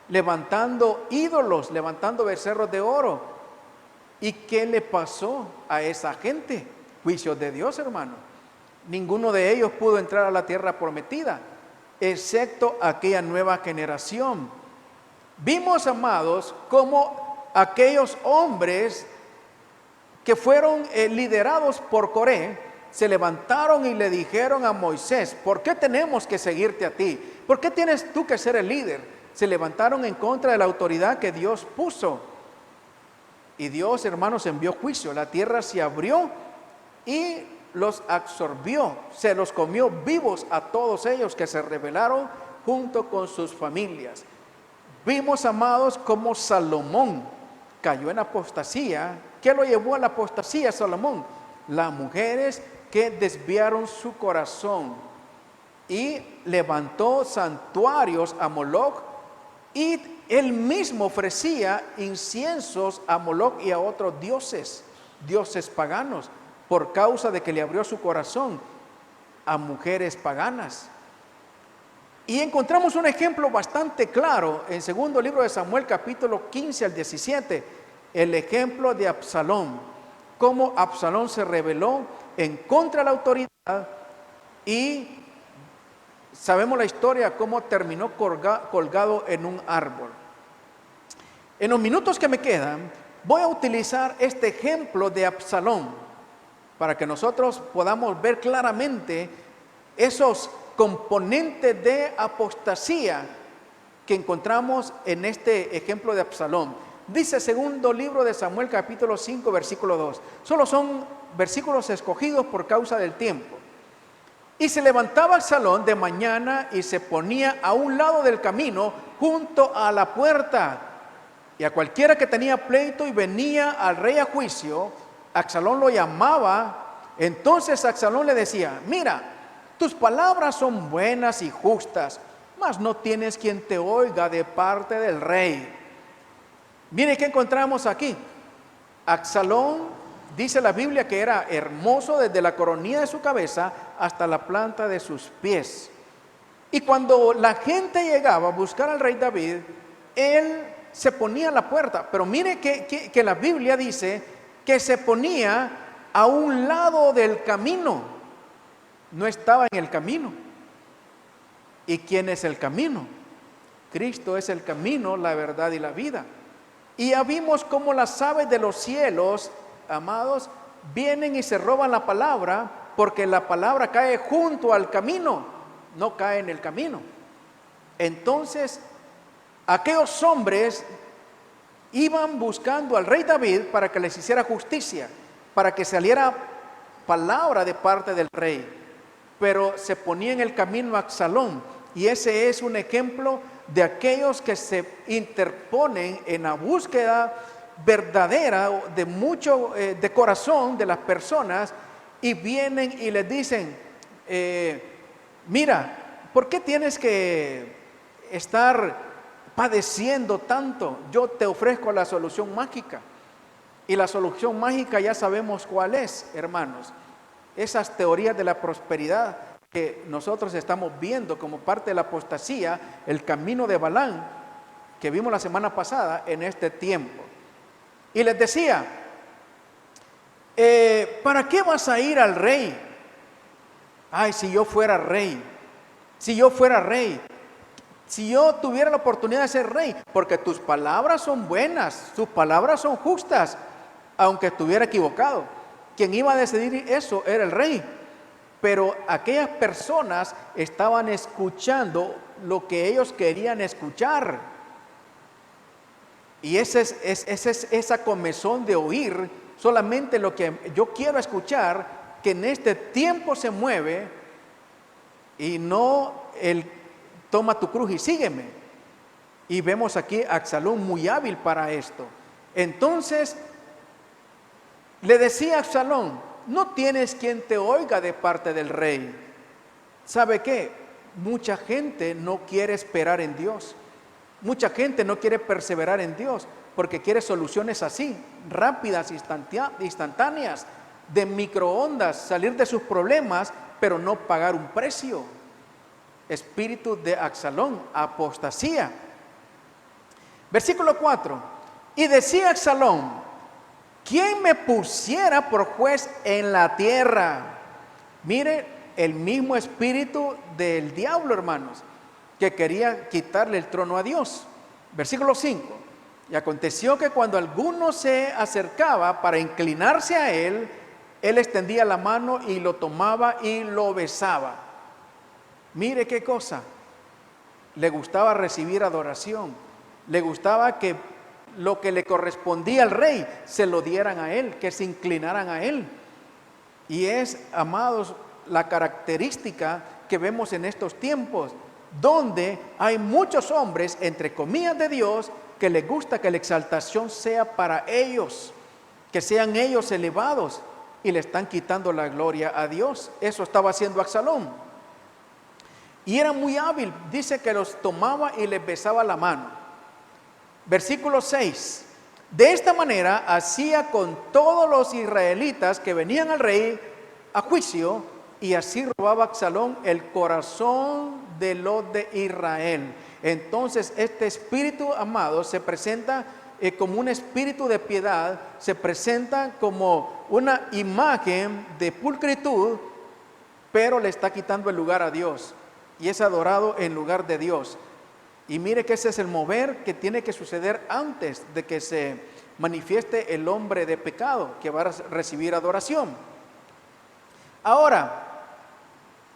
Speaker 1: levantando ídolos, levantando becerros de oro. ¿Y qué le pasó a esa gente? Juicio de Dios, hermano. Ninguno de ellos pudo entrar a la tierra prometida, excepto aquella nueva generación. Vimos, amados, cómo aquellos hombres que fueron liderados por Coré, se levantaron y le dijeron a Moisés: ¿por qué tenemos que seguirte a ti? ¿Por qué tienes tú que ser el líder? Se levantaron en contra de la autoridad que Dios puso. Y Dios, hermanos, envió juicio. La tierra se abrió y los absorbió, se los comió vivos a todos ellos que se rebelaron junto con sus familias. Vimos, amados, cómo Salomón cayó en apostasía. ¿Qué lo llevó a la apostasía, Salomón? Las mujeres que desviaron su corazón y levantó santuarios a Moloc, y él mismo ofrecía inciensos a Moloc y a otros dioses paganos, por causa de que le abrió su corazón a mujeres paganas. Y encontramos un ejemplo bastante claro en segundo libro de Samuel, capítulo 15 al 17, el ejemplo de Absalón, cómo Absalón se rebeló en contra de la autoridad, y sabemos la historia, cómo terminó colgado en un árbol. En los minutos que me quedan, voy a utilizar este ejemplo de Absalón para que nosotros podamos ver claramente esos componentes de apostasía que encontramos en este ejemplo de Absalón. Dice segundo libro de Samuel, capítulo 5, versículo 2. Solo son versículos escogidos por causa del tiempo. Y se levantaba Absalón de mañana y se ponía a un lado del camino junto a la puerta. Y a cualquiera que tenía pleito y venía al rey a juicio, Absalón lo llamaba. Entonces Absalón le decía: mira, tus palabras son buenas y justas, mas no tienes quien te oiga de parte del rey. Mire qué encontramos aquí. Absalón, dice la Biblia, que era hermoso desde la coronilla de su cabeza hasta la planta de sus pies. Y cuando la gente llegaba a buscar al rey David, él se ponía a la puerta. Pero mire que la Biblia dice que se ponía a un lado del camino. No estaba en el camino. ¿Y quién es el camino? Cristo es el camino, la verdad y la vida. Y ya vimos cómo las aves de los cielos, amados, vienen y se roban la palabra, porque la palabra cae junto al camino, no cae en el camino. Entonces, aquellos hombres iban buscando al rey David para que les hiciera justicia, para que saliera palabra de parte del rey, pero se ponía en el camino Absalón. Y ese es un ejemplo de aquellos que se interponen en la búsqueda verdadera de mucho de corazón de las personas, y vienen y les dicen: mira, ¿por qué tienes que estar padeciendo tanto? Yo te ofrezco la solución mágica. Y la solución mágica ya sabemos cuál es, hermanos. Esas teorías de la prosperidad que nosotros estamos viendo como parte de la apostasía, el camino de Balaam, que vimos la semana pasada en este tiempo. Y les decía: ¿para qué vas a ir al rey? Ay, si yo fuera rey, si yo fuera rey, si yo tuviera la oportunidad de ser rey, porque tus palabras son buenas, tus palabras son justas, aunque estuviera equivocado. Quien iba a decidir eso era el rey. Pero aquellas personas estaban escuchando lo que ellos querían escuchar. Y esa comezón de oír solamente lo que yo quiero escuchar, que en este tiempo se mueve, y no el toma tu cruz y sígueme. Y vemos aquí a Absalón muy hábil para esto. Entonces le decía a Absalón: no tienes quien te oiga de parte del rey. ¿Sabe qué? Mucha gente no quiere esperar en Dios. Mucha gente no quiere perseverar en Dios porque quiere soluciones así, rápidas, instantáneas, de microondas, salir de sus problemas, pero no pagar un precio. Espíritu de Absalón, apostasía. Versículo 4. Y decía Absalón: ¿quién me pusiera por juez en la tierra? Mire, el mismo espíritu del diablo, hermanos, que quería quitarle el trono a Dios. Versículo 5. Y aconteció que cuando alguno se acercaba para inclinarse a él, él extendía la mano y lo tomaba y lo besaba. Mire qué cosa. Le gustaba recibir adoración. Le gustaba que lo que le correspondía al rey se lo dieran a él, que se inclinaran a él. Y es, amados, la característica que vemos en estos tiempos, donde hay muchos hombres, entre comillas, de Dios, que les gusta que la exaltación sea para ellos, que sean ellos elevados, y le están quitando la gloria a Dios. Eso estaba haciendo Absalón. Y era muy hábil, dice que los tomaba y les besaba la mano. Versículo 6. De esta manera hacía con todos los israelitas que venían al rey a juicio, y así robaba Absalón el corazón de los de Israel. Entonces este espíritu, amado, se presenta como un espíritu de piedad, se presenta como una imagen de pulcritud, pero le está quitando el lugar a Dios y es adorado en lugar de Dios. Y mire que ese es el mover que tiene que suceder antes de que se manifieste el hombre de pecado que va a recibir adoración. Ahora,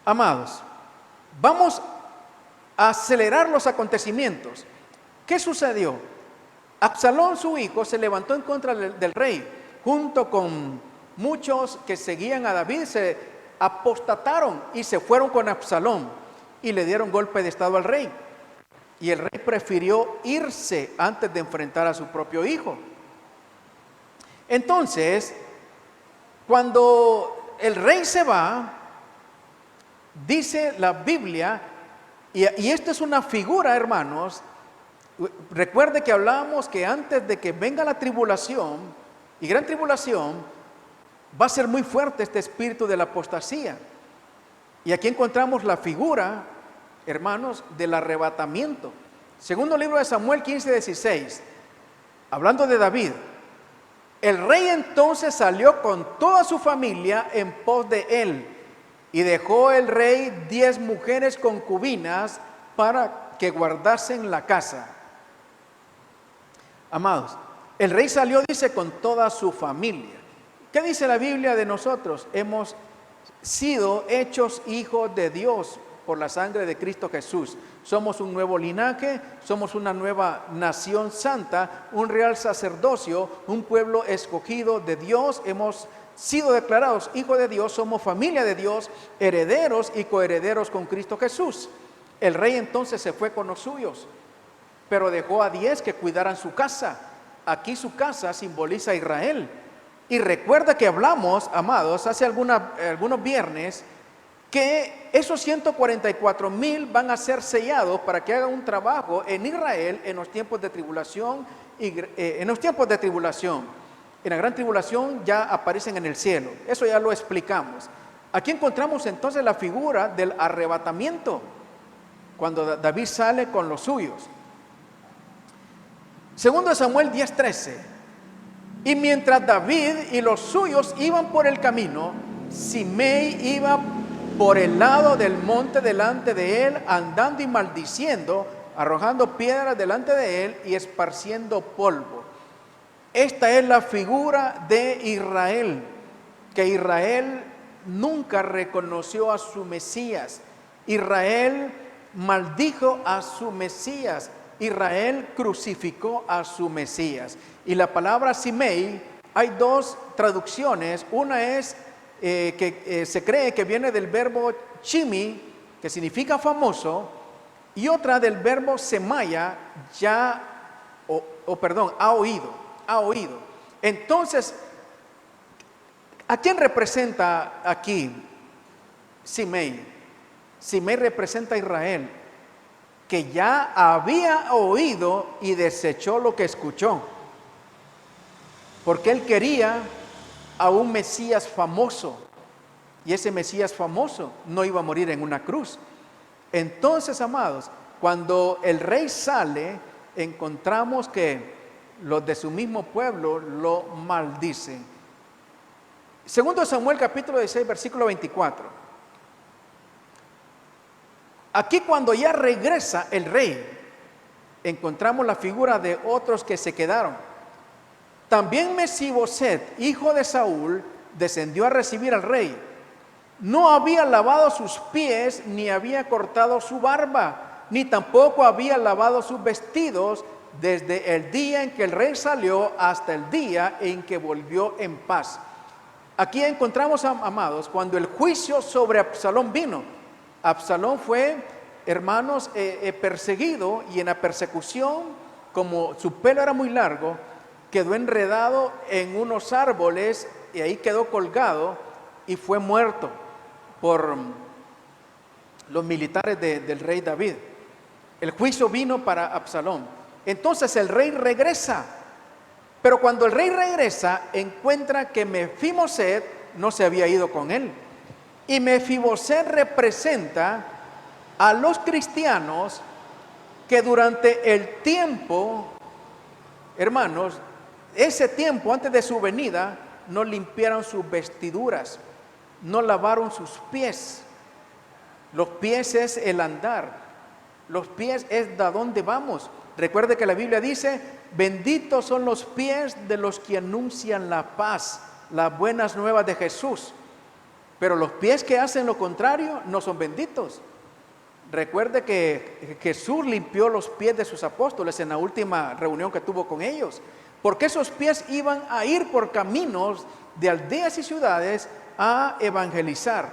Speaker 1: amados, vamos a acelerar los acontecimientos. ¿Qué sucedió? Absalón, su hijo, se levantó en contra del rey, junto con muchos que seguían a David, se apostataron y se fueron con Absalón y le dieron golpe de estado al rey. Y el rey prefirió irse antes de enfrentar a su propio hijo. Entonces, cuando el rey se va, dice la Biblia, y esto es una figura, hermanos. Recuerde que hablábamos que antes de que venga la tribulación, y gran tribulación, va a ser muy fuerte este espíritu de la apostasía. Y aquí encontramos la figura, hermanos, del arrebatamiento. Segundo libro de Samuel 15:16, hablando de David. El rey entonces salió con toda su familia en pos de él, y dejó el rey 10 mujeres concubinas para que guardasen la casa. Amados, el rey salió, dice, con toda su familia. ¿Qué dice la Biblia de nosotros? Hemos sido hechos hijos de Dios por la sangre de Cristo Jesús. Somos un nuevo linaje, somos una nueva nación santa, un real sacerdocio, un pueblo escogido de Dios. Hemos sido declarados hijos de Dios, somos familia de Dios, herederos y coherederos con Cristo Jesús. El rey entonces se fue con los suyos, pero dejó a 10 que cuidaran su casa. Aquí su casa simboliza a Israel. Y recuerda que hablamos, amados, hace algunos viernes, que esos 144,000 van a ser sellados para que hagan un trabajo en Israel en los tiempos de tribulación. En la gran tribulación ya aparecen en el cielo. Eso ya lo explicamos. Aquí encontramos entonces la figura del arrebatamiento, cuando David sale con los suyos. Segundo de Samuel 10:13. Y mientras David y los suyos iban por el camino, Simei iba por el lado del monte delante de él, andando y maldiciendo, arrojando piedras delante de él y esparciendo polvo. Esta es la figura de Israel, que Israel nunca reconoció a su Mesías. Israel maldijo a su Mesías. Israel crucificó a su Mesías. Y la palabra Simei, hay dos traducciones. Una es que se cree que viene del verbo chimi, que significa famoso, y otra del verbo semaya, ha oído. Entonces, ¿a quién representa aquí Simei? Simei representa a Israel, que ya había oído y desechó lo que escuchó, porque él quería a un Mesías famoso, y ese Mesías famoso no iba a morir en una cruz. Entonces, amados, cuando el rey sale, encontramos que los de su mismo pueblo lo maldicen. Segundo Samuel capítulo 16, versículo 24. Aquí cuando ya regresa el rey, encontramos la figura de otros que se quedaron. También Mefiboset, hijo de Saúl, descendió a recibir al rey. No había lavado sus pies, ni había cortado su barba, ni tampoco había lavado sus vestidos desde el día en que el rey salió hasta el día en que volvió en paz. Aquí encontramos, amados, cuando el juicio sobre Absalón vino. Absalón fue, hermanos, perseguido, y en la persecución, como su pelo era muy largo, quedó enredado en unos árboles y ahí quedó colgado y fue muerto por los militares del rey David. El juicio vino para Absalón. Entonces el rey regresa, pero cuando el rey regresa encuentra que Mefiboset no se había ido con él. Y Mefiboset representa a los cristianos que durante el tiempo, hermanos, ese tiempo antes de su venida, no limpiaron sus vestiduras, no lavaron sus pies. Los pies es el andar, los pies es de dónde vamos. Recuerde que la Biblia dice: benditos son los pies de los que anuncian la paz, las buenas nuevas de Jesús. Pero los pies que hacen lo contrario no son benditos. Recuerde que Jesús limpió los pies de sus apóstoles en la última reunión que tuvo con ellos, porque esos pies iban a ir por caminos de aldeas y ciudades a evangelizar.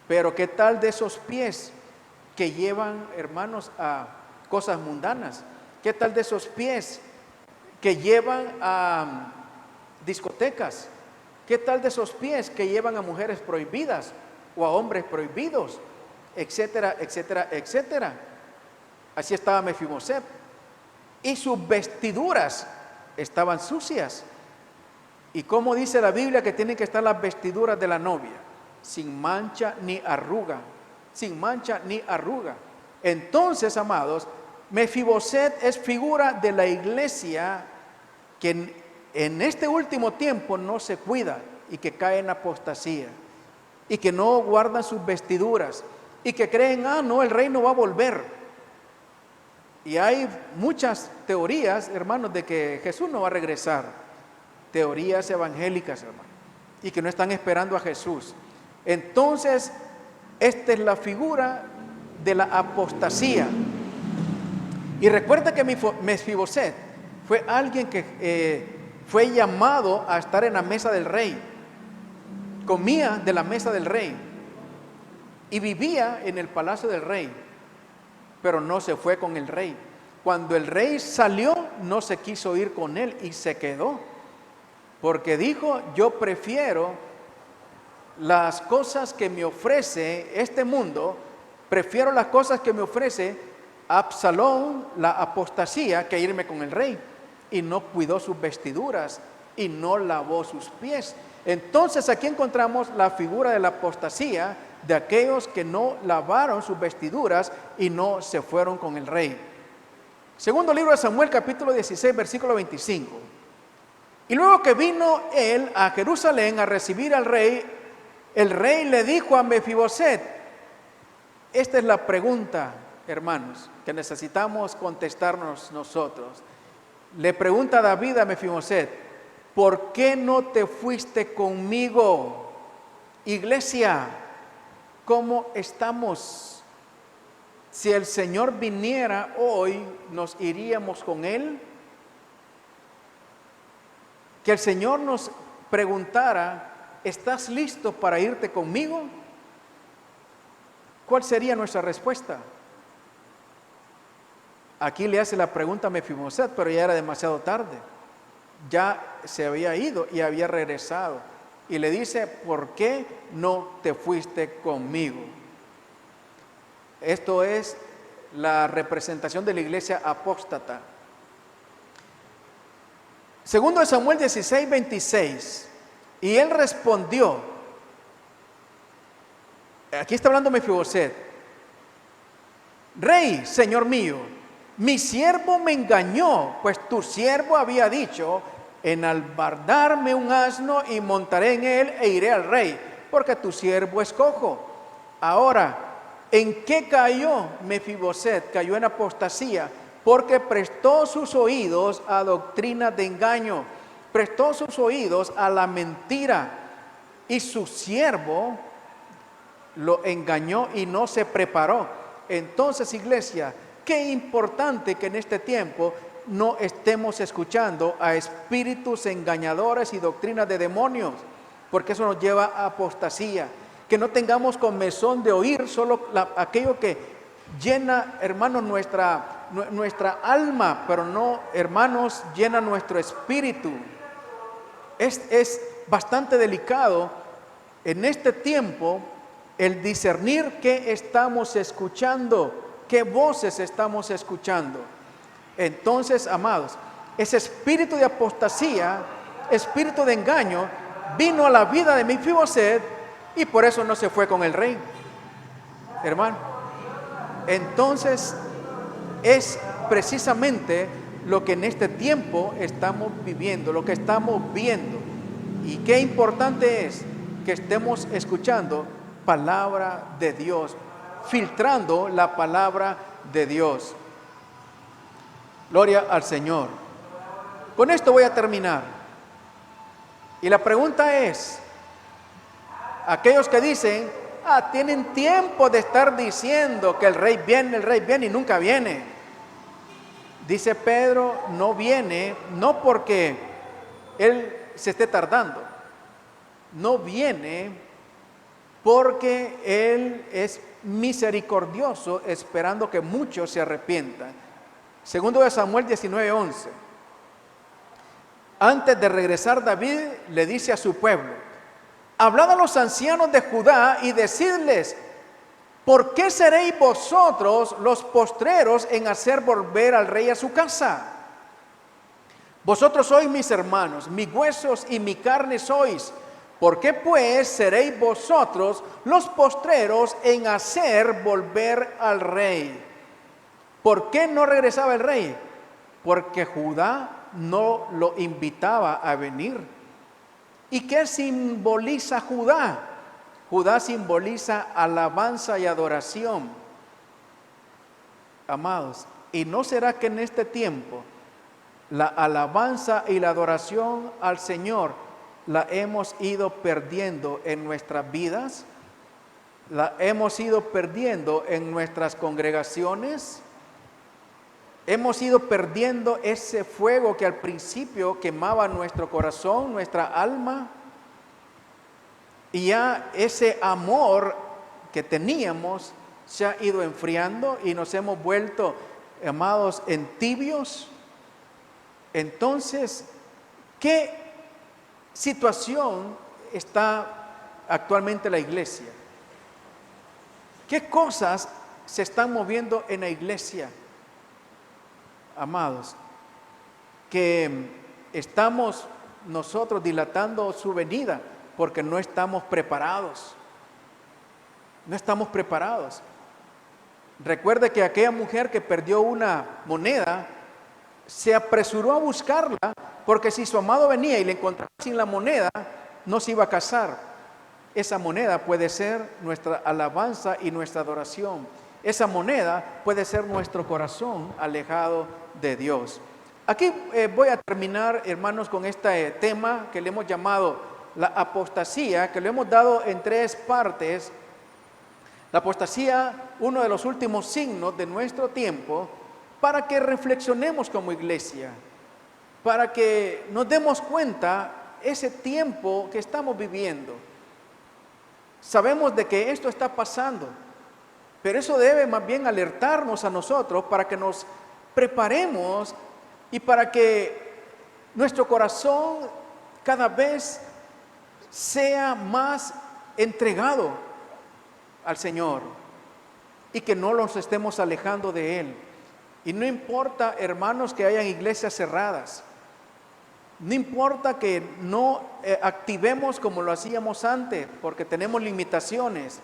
Speaker 1: Pero ¿qué tal de esos pies que llevan, hermanos, a cosas mundanas? ¿Qué tal de esos pies que llevan a discotecas? ¿Qué tal de esos pies que llevan a mujeres prohibidas o a hombres prohibidos? Etcétera, etcétera, etcétera. Así estaba Mefiboset. Y sus vestiduras estaban sucias. ¿Y cómo dice la Biblia que tienen que estar las vestiduras de la novia? Sin mancha ni arruga. Sin mancha ni arruga. Entonces, amados, Mefiboset es figura de la iglesia que en este último tiempo no se cuida y que cae en apostasía y que no guardan sus vestiduras y que creen: no, el rey no va a volver. Y hay muchas teorías, hermanos, de que Jesús no va a regresar. Teorías evangélicas, hermanos, y que no están esperando a Jesús. Entonces, esta es la figura de la apostasía. Y recuerda que Mefiboset fue alguien que fue llamado a estar en la mesa del rey. Comía de la mesa del rey y vivía en el palacio del rey, pero no se fue con el rey. Cuando el rey salió, no se quiso ir con él y se quedó, porque dijo: yo prefiero las cosas que me ofrece este mundo, prefiero las cosas que me ofrece Absalón, la apostasía, que irme con el rey. Y no cuidó sus vestiduras y no lavó sus pies. Entonces aquí encontramos la figura de la apostasía, de aquellos que no lavaron sus vestiduras y no se fueron con el rey. Segundo libro de Samuel, capítulo 16, versículo 25. Y luego que vino él a Jerusalén a recibir al rey, el rey le dijo a Mefiboset. Esta es la pregunta, hermanos, que necesitamos contestarnos nosotros. Le pregunta David a Mefiboset: ¿por qué no te fuiste conmigo? Iglesia, ¿cómo estamos? Si el Señor viniera hoy, ¿nos iríamos con Él? Que el Señor nos preguntara: ¿estás listo para irte conmigo? ¿Cuál sería nuestra respuesta? Aquí le hace la pregunta a Mefiboset, pero ya era demasiado tarde. Ya se había ido y había regresado. Y le dice: ¿por qué no te fuiste conmigo? Esto es la representación de la iglesia apóstata. Segundo de Samuel 16, 26. Y él respondió. Aquí está hablando Mefiboset: Rey, señor mío, mi siervo me engañó, pues tu siervo había dicho: enalbardarme un asno y montaré en él e iré al rey, porque tu siervo es cojo. Ahora, ¿En qué cayó Mefiboset? Cayó en apostasía, porque prestó sus oídos a doctrinas de engaño, prestó sus oídos a la mentira, y su siervo lo engañó y no se preparó. Entonces, iglesia, qué importante que en este tiempo no estemos escuchando a espíritus engañadores y doctrinas de demonios, porque eso nos lleva a apostasía. Que no tengamos comezón de oír solo aquello que llena, hermanos, nuestra alma, pero no, hermanos, llena nuestro espíritu. Es bastante delicado en este tiempo el discernir qué estamos escuchando, qué voces estamos escuchando. Entonces, amados, ese espíritu de apostasía, espíritu de engaño, vino a la vida de Mefiboset y por eso no se fue con el rey, hermano. Entonces, es precisamente lo que en este tiempo estamos viviendo, lo que estamos viendo. Y qué importante es que estemos escuchando palabra de Dios, filtrando la palabra de Dios. Gloria al Señor. Con esto voy a terminar. Y la pregunta es, aquellos que dicen, tienen tiempo de estar diciendo que el rey viene y nunca viene. Dice Pedro, no viene, no porque él se esté tardando, no viene porque él es misericordioso, esperando que muchos se arrepientan. Segundo de Samuel 19:11. Antes de regresar David le dice a su pueblo, hablad a los ancianos de Judá y decidles, ¿por qué seréis vosotros los postreros en hacer volver al rey a su casa? Vosotros sois mis hermanos, mis huesos y mi carne sois. ¿Por qué pues seréis vosotros los postreros en hacer volver al rey? ¿Por qué no regresaba el rey? Porque Judá no lo invitaba a venir. ¿Y qué simboliza Judá? Judá simboliza alabanza y adoración. Amados, ¿y no será que en este tiempo la alabanza y la adoración al Señor la hemos ido perdiendo en nuestras vidas? ¿La hemos ido perdiendo en nuestras congregaciones? Hemos ido perdiendo ese fuego que al principio quemaba nuestro corazón, nuestra alma. Y ya ese amor que teníamos se ha ido enfriando y nos hemos vuelto, amados, en tibios. Entonces, ¿qué situación está actualmente la iglesia? ¿Qué cosas se están moviendo en la iglesia? Amados, que estamos nosotros dilatando su venida porque no estamos preparados. No estamos preparados. Recuerde que aquella mujer que perdió una moneda se apresuró a buscarla porque si su amado venía y le encontraba sin la moneda, no se iba a casar. Esa moneda puede ser nuestra alabanza y nuestra adoración. Esa moneda puede ser nuestro corazón alejado de Dios. Aquí voy a terminar, hermanos, con este tema que le hemos llamado la apostasía, que lo hemos dado en 3 partes. La apostasía, uno de los últimos signos de nuestro tiempo, para que reflexionemos como iglesia, para que nos demos cuenta ese tiempo que estamos viviendo. Sabemos de que esto está pasando, pero eso debe más bien alertarnos a nosotros para que nos preparemos y para que nuestro corazón cada vez sea más entregado al Señor y que no nos estemos alejando de Él. Y no importa, hermanos, que hayan iglesias cerradas, no importa que no activemos como lo hacíamos antes, porque tenemos limitaciones.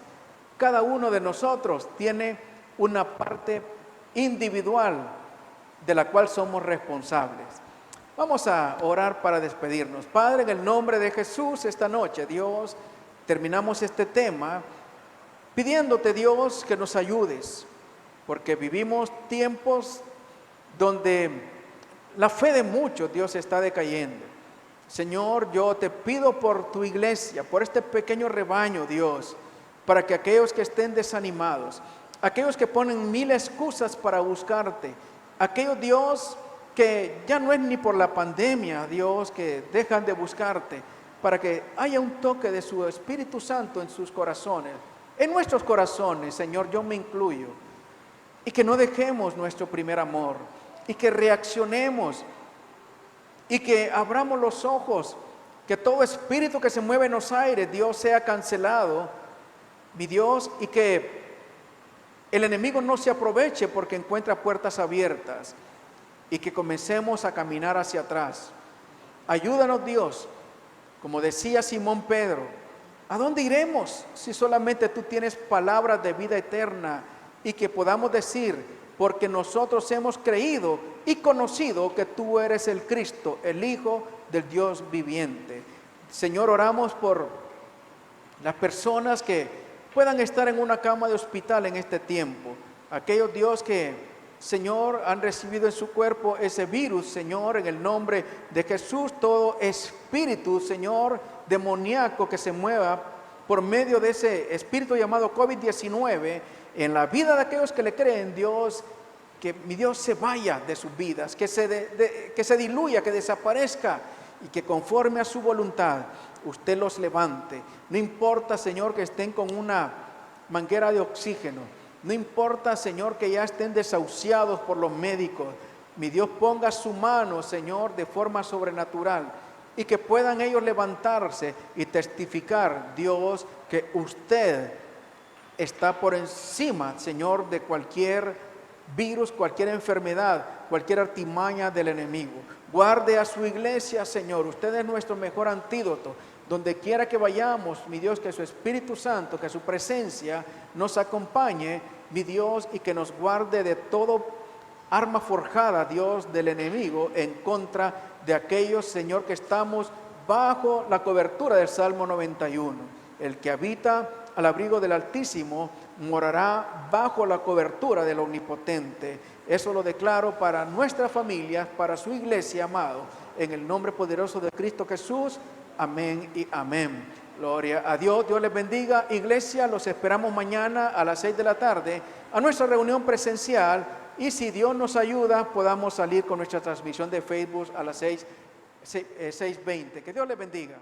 Speaker 1: Cada uno de nosotros tiene una parte individual de la cual somos responsables. Vamos a orar para despedirnos. Padre, en el nombre de Jesús, esta noche, Dios, terminamos este tema pidiéndote, Dios, que nos ayudes, porque vivimos tiempos donde la fe de muchos, Dios, está decayendo. Señor, yo te pido por tu iglesia, por este pequeño rebaño, Dios, para que aquellos que estén desanimados, aquellos que ponen mil excusas para buscarte, aquellos, Dios, que ya no es ni por la pandemia, Dios, que dejan de buscarte, para que haya un toque de su Espíritu Santo en sus corazones, en nuestros corazones, Señor, yo me incluyo, y que no dejemos nuestro primer amor, y que reaccionemos, y que abramos los ojos, que todo espíritu que se mueve en los aires, Dios, sea cancelado, mi Dios, y que el enemigo no se aproveche porque encuentra puertas abiertas, y que comencemos a caminar hacia atrás. Ayúdanos, Dios, como decía Simón Pedro, ¿a dónde iremos si solamente tú tienes palabras de vida eterna? Y que podamos decir, porque nosotros hemos creído y conocido que tú eres el Cristo, el Hijo del Dios viviente. Señor, oramos por las personas que puedan estar en una cama de hospital en este tiempo. Aquellos, Dios, que, Señor, han recibido en su cuerpo ese virus, Señor, en el nombre de Jesús, todo espíritu, Señor, demoníaco que se mueva por medio de ese espíritu llamado COVID-19, en la vida de aquellos que le creen, Dios, que mi Dios se vaya de sus vidas, que se diluya, que desaparezca, y que conforme a su voluntad usted los levante. No importa, Señor, que estén con una manguera de oxígeno, no importa, Señor, que ya estén desahuciados por los médicos. Mi Dios, ponga su mano, Señor, de forma sobrenatural, y que puedan ellos levantarse y testificar, Dios, que usted está por encima, Señor, de cualquier virus, cualquier enfermedad, cualquier artimaña del enemigo. Guarde a su iglesia, Señor. Usted es nuestro mejor antídoto. Donde quiera que vayamos, mi Dios, que su Espíritu Santo, que su presencia nos acompañe, mi Dios, y que nos guarde de todo arma forjada, Dios, del enemigo en contra de aquellos, Señor, que estamos bajo la cobertura del Salmo 91. El que habita al abrigo del Altísimo morará bajo la cobertura del Omnipotente. Eso lo declaro para nuestras familias, para su iglesia, amado, en el nombre poderoso de Cristo Jesús. Amén y amén. Gloria a Dios. Dios les bendiga. Iglesia, los esperamos mañana a las 6 de la tarde a nuestra reunión presencial, y si Dios nos ayuda, podamos salir con nuestra transmisión de Facebook a las 6:20. Que Dios les bendiga.